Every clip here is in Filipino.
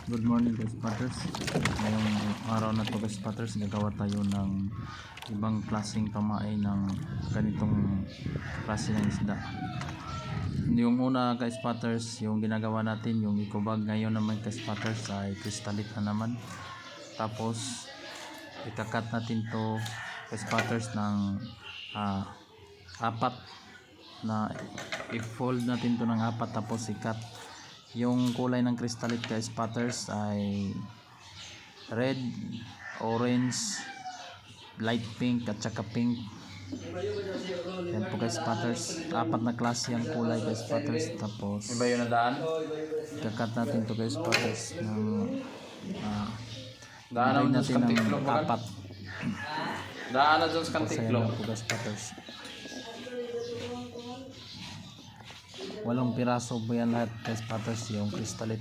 Good morning guys spotters. Ngayong araw na to guys spotters, gagawa tayo ng ibang klaseng pamain ng ganitong klase ng isda. Yung una guys spotters, yung ginagawa natin yung ikubag. Ngayon naman guys spotters ay kristalit na naman. Tapos ikakat natin to guys spotters ng apat na i-fold natin to ng apat, tapos ikat. Yung kulay ng kristalit guys spotters ay red, orange, light pink at saka pink. Yan po guys spotters, apat na klase ang kulay guys spotters. Tapos ikakat natin to guys spotters ng daan natin ng apat. Daan na dyan sa Ayan po guys spotters, 8 piraso po yan lahat guys spotters yung kristalit,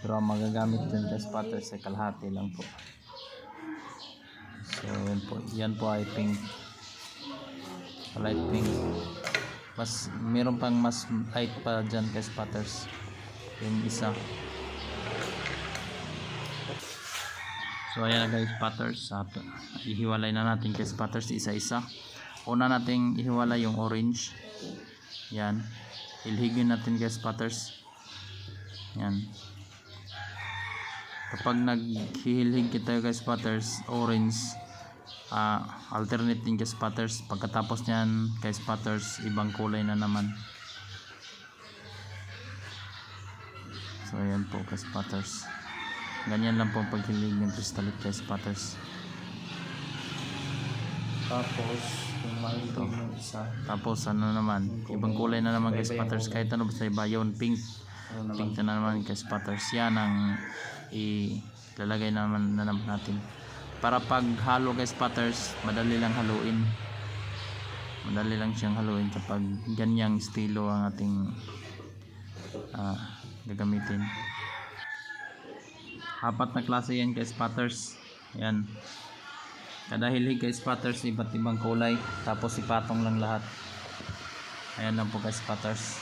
pero ang magagamit dyan guys spotters ay kalahati lang po. So yan po ay pink, light pink. Meron pang mas light pa dyan guys spotters, yung isa. So ayan na guys spotters, ihiwalay na natin guys spotters isa-isa. Una nating ihiwalay yung orange, yan, ilhigin natin guys spotters. Yan, kapag naghihilhig kita guys spotters orange, alternate din guys spotters. Pagkatapos nyan guys spotters, ibang kulay na naman. So ayan po guys spotters, ganyan lang po ang paghilig ng kristalit guys spotters. Tapos ano naman, ibang kulay na naman guys spotters, kahit ano basta iba yun, pink na naman guys spotters. Yan ang ilalagay naman natin para pag halo guys spotters, madali lang siyang haluin kapag ganyang estilo ang ating gagamitin. Apat na klase yan guys spotters. Yan, kada hilig guys spotters iba't ibang kulay, tapos ipatong lang lahat. Ayan lang po guys spotters.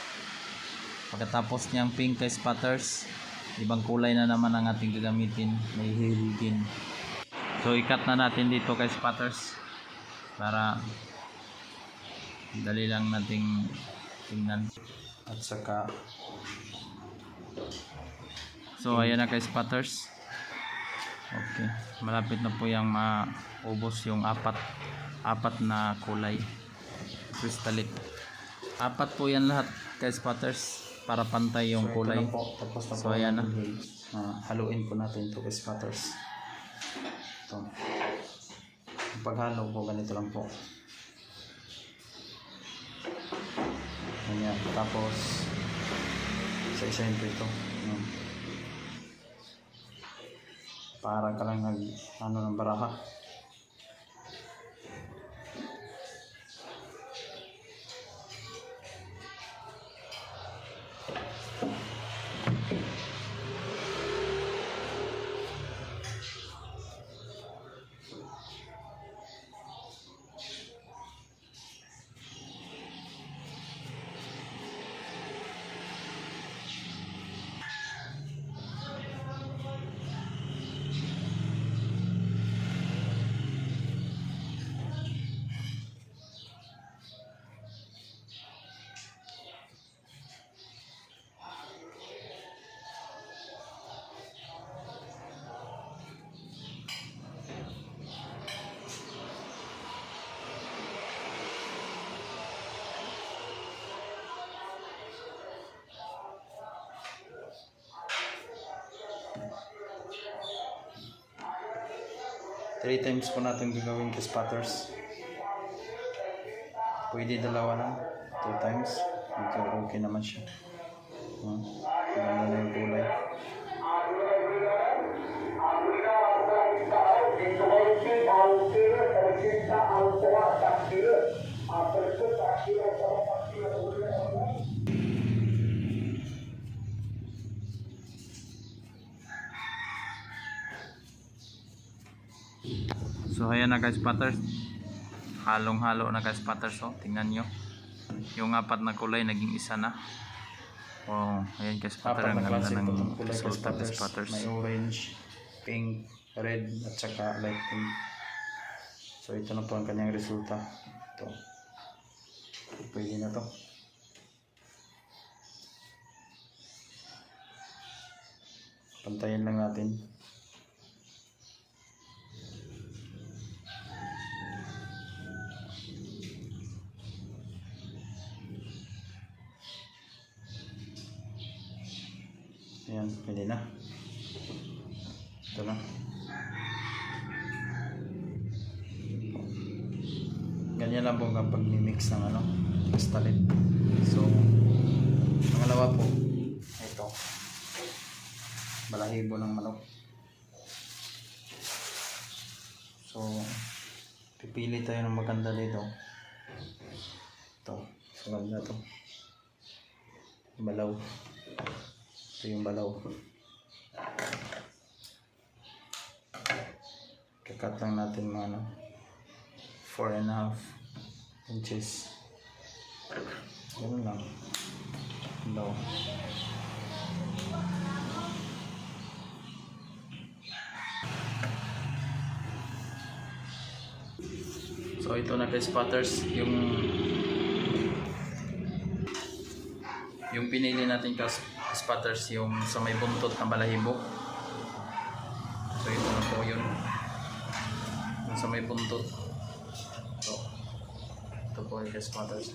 Pagkatapos niyang pink guys spotters, ibang kulay na naman ang ating gagamitin, may hiligin. So ikat na natin dito guys spotters para dali lang nating tingnan. At saka so ayan na guys spotters. Okay, malapit na po yung maubos yung apat na kulay kristalit. Apat po yan lahat guys spotters para pantay yung kulay. So ayan na, haluin po natin ito guys spotters. Ito, paghalo po ganito lang po. Ayan, tapos isa-isahin po ito. Para ka lang ng baraha. Three times po natin gagawin guys spotters. Pwede dalawa lang, 2 times. Okay naman siya. Ganda na yung kulay. So ayan na guys spotters, halong halo na guys spotters. Tingnan nyo, yung apat na kulay naging isa na. Wow, ayan guys, pattern. Apat na Ang ganda klase po itong ng kulay resulta guys, spotters. spotters. May orange, pink, red, at saka light pink. So ito na po ang kanyang resulta. Ito. Pwede na to. Pantayin lang natin. Ayan, pwede na. Ito na. Ganyan lang po kapag mimix ng kastalit. So, pangalawa po, ito. Balahibo ng manok. So, pipili tayo ng maganda dito. Ito, so maganda to. Balaw. Ito yung balaw. Kakat lang natin mga 4.5 inches. Ganun lang. Balaw. So ito na kay spotters yung pinili natin spotters yung sa may buntot na balahibo. So ito na po yun. Yung sa may buntot. So ito po yung kay spotters.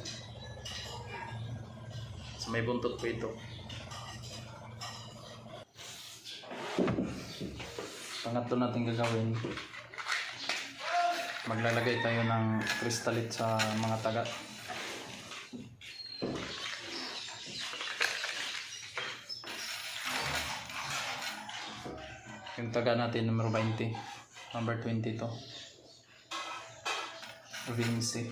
Sa may buntot po ito. Pangatlo natin gagawin. Maglalagay tayo ng kristalit sa mga taga. Yung taga natin number 20, number 20 to. Vinci.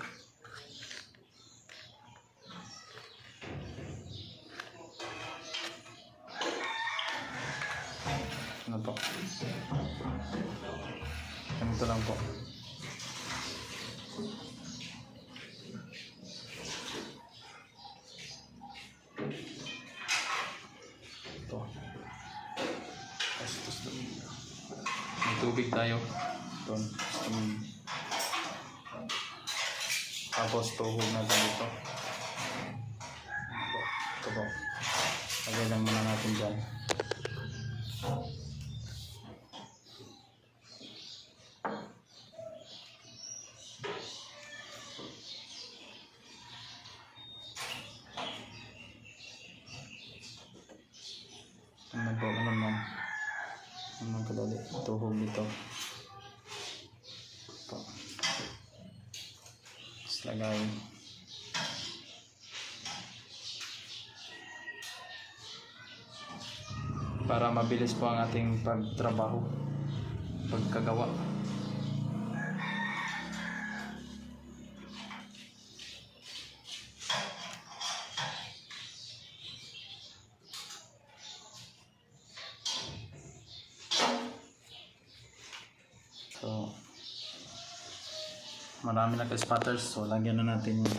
Ano po? Ganito lang po. Ito. May tubig tayo. Ito. Tapos tuhog natin dito. Ito po. Lagay lang muna natin dyan. Ano po, ano kadali, tuhog dito. Ito. Tapos lagay. Para mabilis po ang ating pagtrabaho, pagkagawa. So, marami na ka-spotters. So, lagyan na natin yung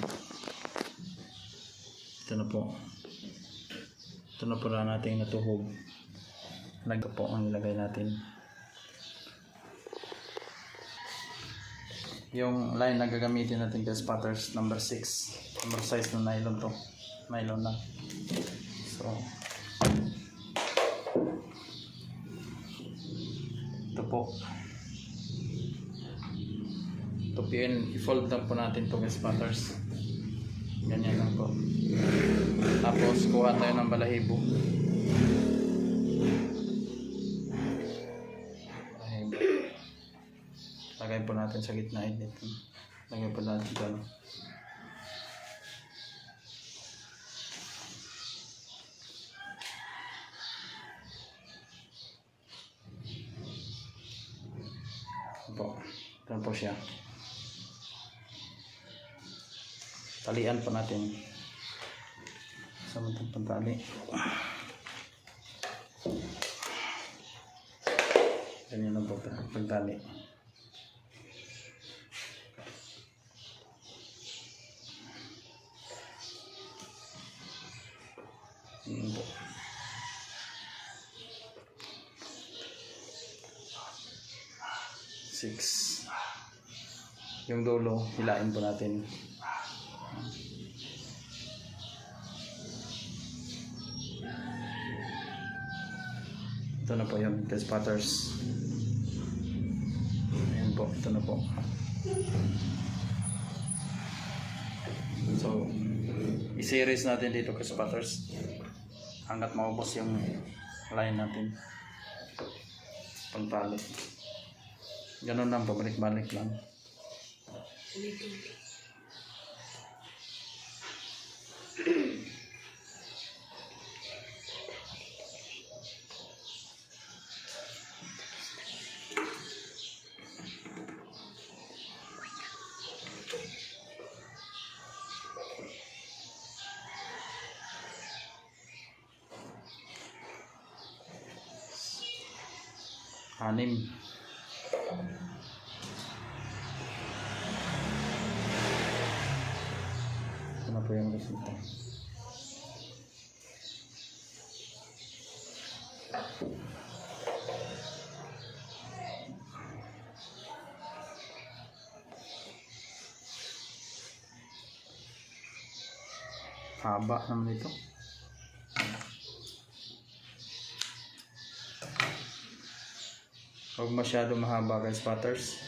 ito na po. Ito na po na natin natuhog. Lagyan po ang ilagay natin. Yung line na gagamitin natin ka-spotters, number 6. Number size na nylon to. Nylon na. So, ito po. Tupiin, i-fold lang po natin itong spotters. Ganyan lang po. Tapos kuha tayo ng balahibo. Balahibo. Lagay po natin sa gitna dito. Lagay po natin dito. Ito po siya. Talian po natin. Sama itong pantali. Ganyan lang po pagtali. Ganyan po. 6. Yung dulo, hilain po natin. Ito na po yung test spotters. Ayan po, ito na po. So, i-series natin dito test spotters hanggat maubos yung line natin. Pagpalit. Ganun lang, pabalik-balik lang. Anim. Ito na po yung resulta. Haba naman ito. Huwag masyado mahaba guys, spotters.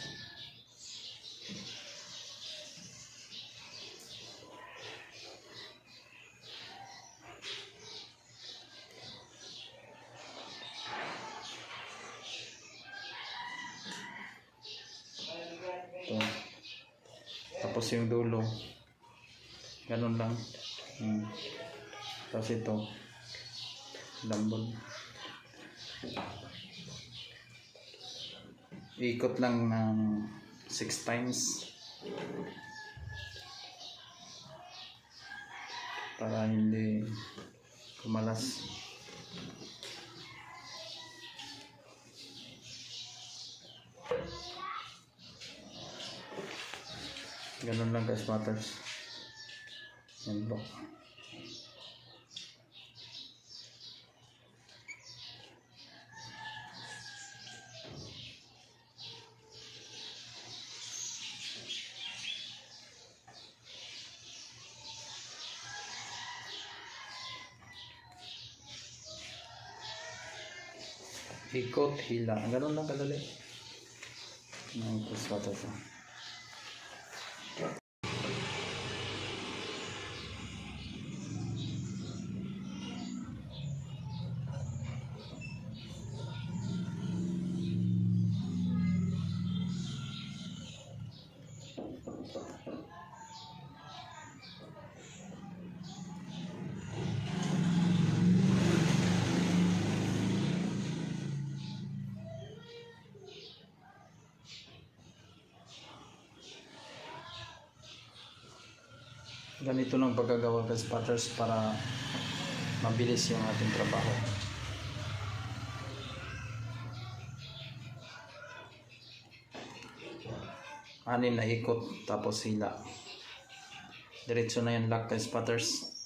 Ito. Tapos yung dulo. Ganun lang. Tapos ito. Lambot. Ikot lang ng 6 times para hindi kumalas. Ganun lang guys, spotters. Yan po. Ikot, hila. Ganun lang kadali. Ang spotter to. Ganito lang pagkagawa ng spotters para mabilis yung ating trabaho. Anim na ikot tapos hila. Diretso na yung lock guys, spotters.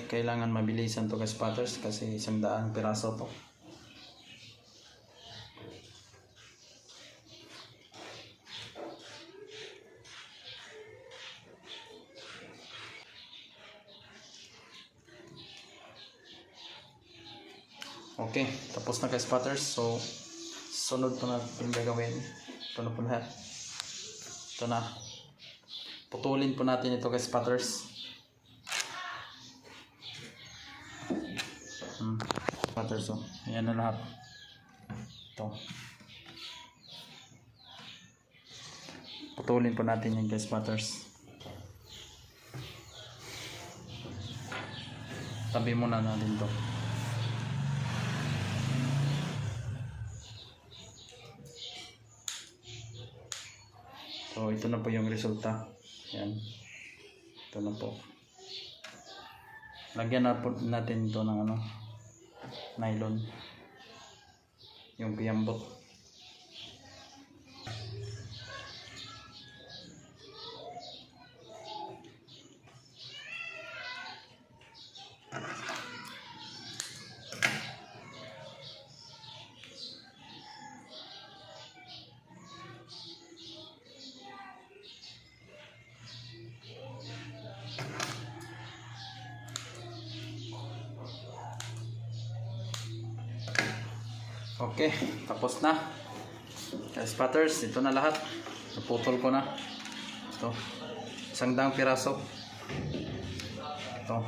Kailangan mabilisan to guys, spotters, kasi 100 piraso to. Okay, tapos na guys, spotters. So sunod po natin gagawin. Ito na po lahat. Ito na. Putulin po natin ito guys, spotters. Spotters, so ayan na lahat. Ito. Putulin po natin yung guys, spotters. Tabi muna natin to. So ito na po yung resulta. Ayan. Ito na po. Lagyan na po natin ito ng nylon. Yung piyambot. Okay, tapos na. Spotters, ito na lahat. Naputol ko na. Ito. 100 piraso. Ito.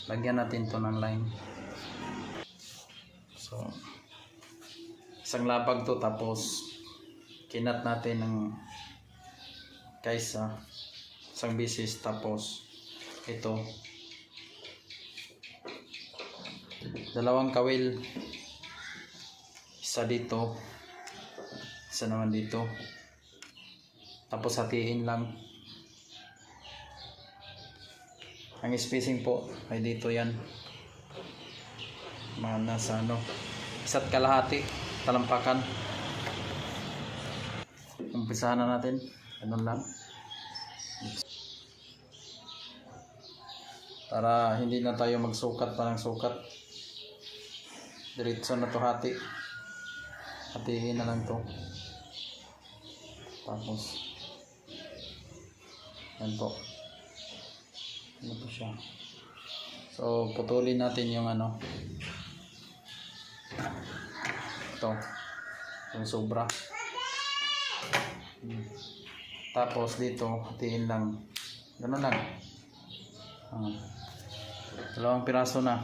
Lagyan natin to ng line. So, isang lapag to, tapos kinat natin ng kaysa isang bisis, tapos ito 2 kawil, isa dito, isa naman dito, tapos hatiin lang. Ang spacing po ay dito yan, mga nasa 1.5 talampakan. Umpisahan na natin, ganun lang, para hindi na tayo magsukat pa ng sukat. Diretso na to, hatiin na lang to, tapos yan po, ano po siya. So putulin natin yung ito, yung sobra. Tapos dito hatiin lang, gano'n lang. 2 piraso na,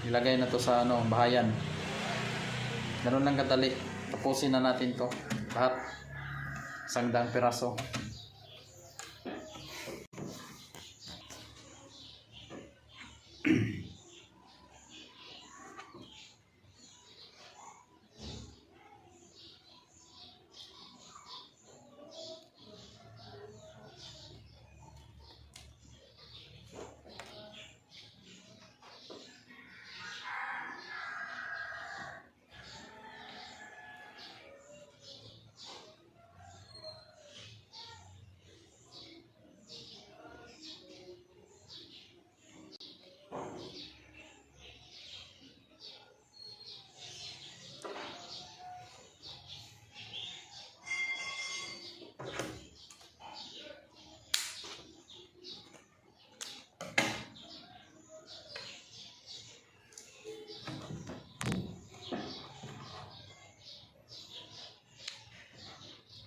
ilagay na to sa bahayan. Gano'n lang kadali. Tapusin na natin to lahat, 100 piraso.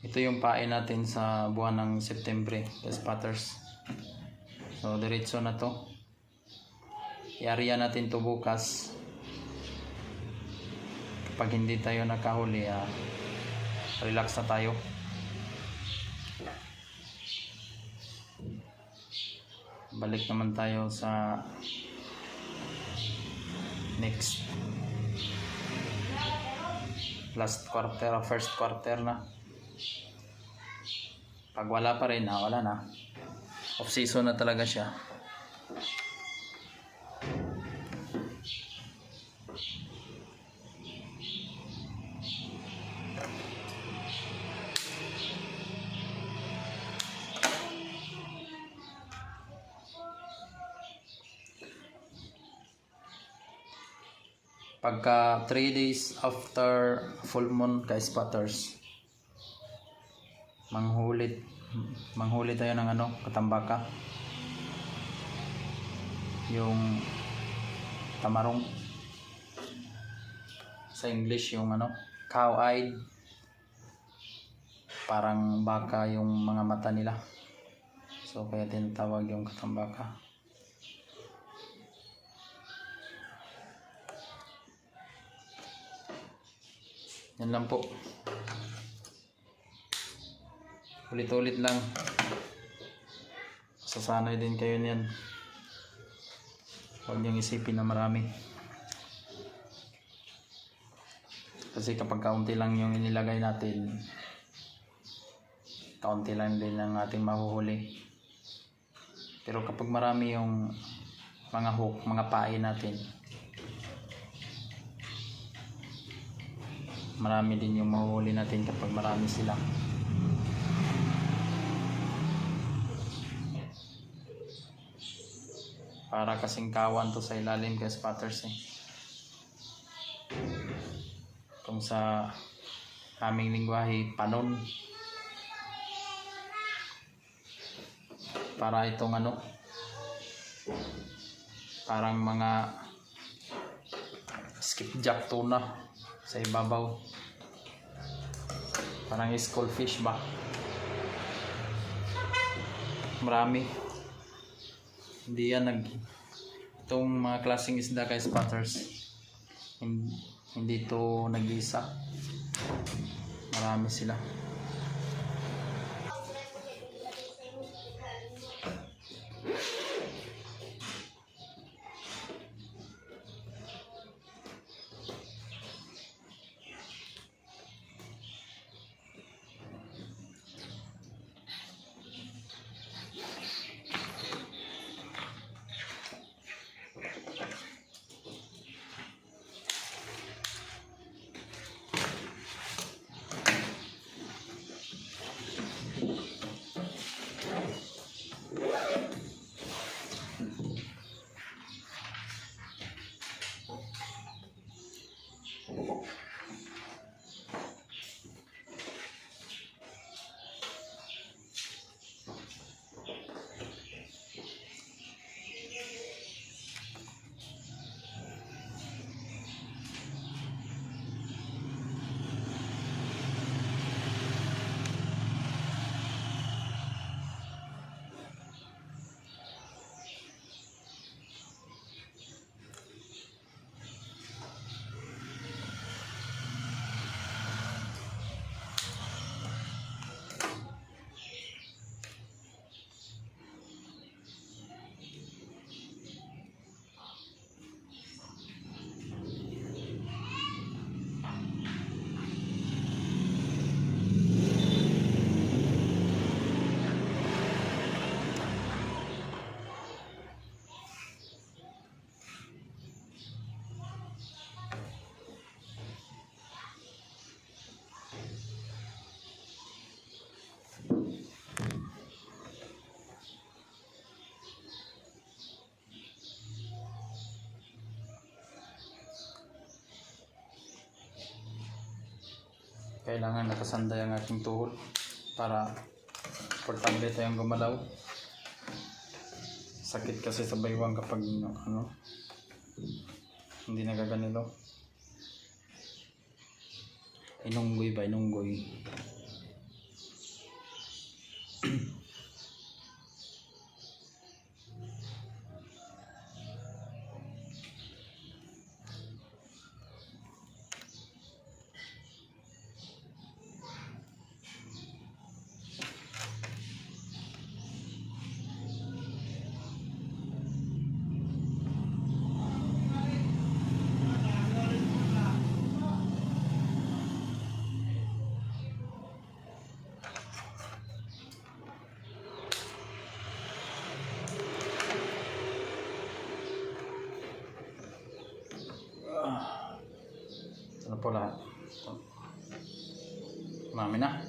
Ito yung pain natin sa buwan ng Septembre, the spotters. So diretso na to. I-area natin to bukas. Kapag hindi tayo nakahuli, relax na tayo. Balik naman tayo sa next last quarter, first quarter na. Pag wala pa rin, wala na. Off season na talaga siya. Pagka 3 days after full moon, ka-spotters, manghuli tayo ng katambaka, yung tamarong, sa English yung cow-eyed, parang baka yung mga mata nila, so kaya tinatawag yung katambaka. Yan lang po. Ulit-ulit lang. Sasanay din kayo niyan. Huwag niyong isipin na marami. Kasi kapag kaunti lang yung inilagay natin, kaunti lang din ang ating mahuhuli. Pero kapag marami yung mga hook, mga pain natin, marami din yung mahuhuli natin kapag marami sila. Para kasing kawan to sa ilalim, kaya spotters kung sa aming lingwahe, panon. Para itong Parang mga skipjack tuna sa ibabaw. Parang school fish ba? Marami. Hindi yan itong mga klaseng isda kay spotters. Hindi to nag-isa. Marami sila. Kailangan nakasanday ang ating tuhod para portable tayong gumalaw. Sakit kasi sa baywang kapag hindi nagaganilo. Inunggoy ba? Inunggoy. Ano po lahat? Mami na.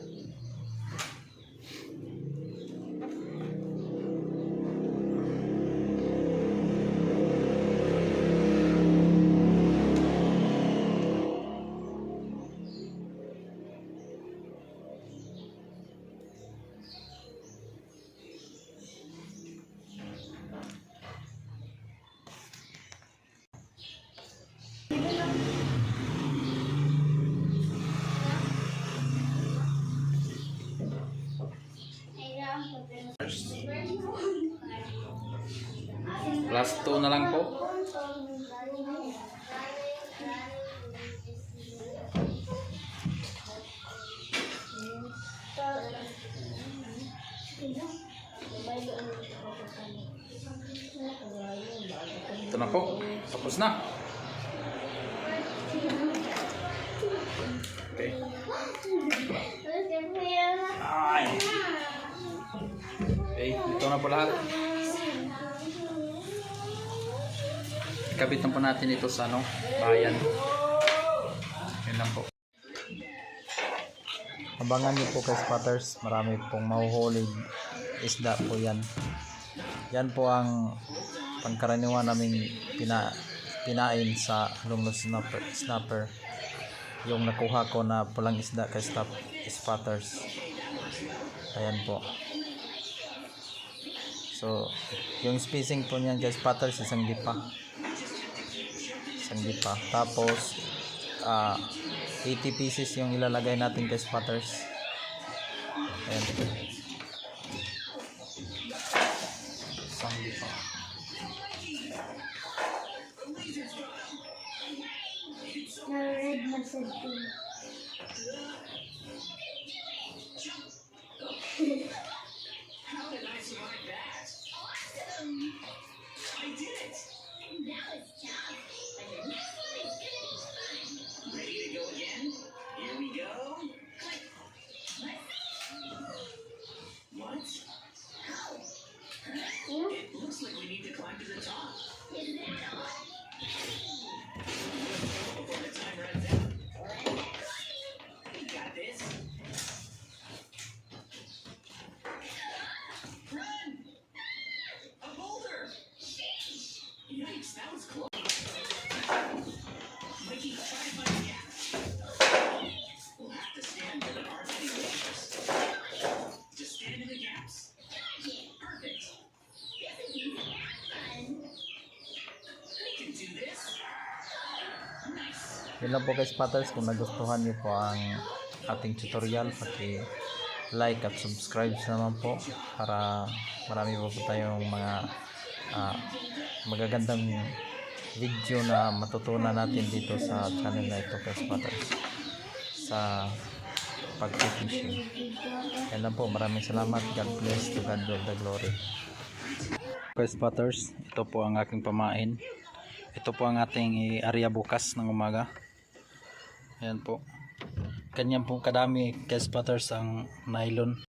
Last 2 na lang po. Ito na po. Tapos na. Okay. Ay. Okay, ito na po lahat. Ikabit na po natin ito sa bayan. Yun lang po. Abangan niyo po kay spotters, marami pong mahuhuli isda po yan. Yan po ang pangkaraniwan naming pinain sa lungnod snapper. Yung nakuha ko na pulang isda kay spotters. Ayan po. So, yung spacing po niyan guys, spotters, isang lipa. Tapos, 80 pieces yung ilalagay natin guys, spotters. Ayan. Isang lipa. Na-red na sa team. Yun lang po guys, spotters. Kung nagustuhan niyo po ang ating tutorial, like at subscribe naman po para marami po tayong mga magagandang video na matutunan natin dito sa channel na ito guys, spotters, sa pag-fishing. Yan lang po, maraming salamat. God bless, to God all the glory. Guys, spotters, ito po ang aking pamain. Ito po ang ating area bukas ng umaga. Ayan po. Ganyan po kadami guys, spotters, ang nylon.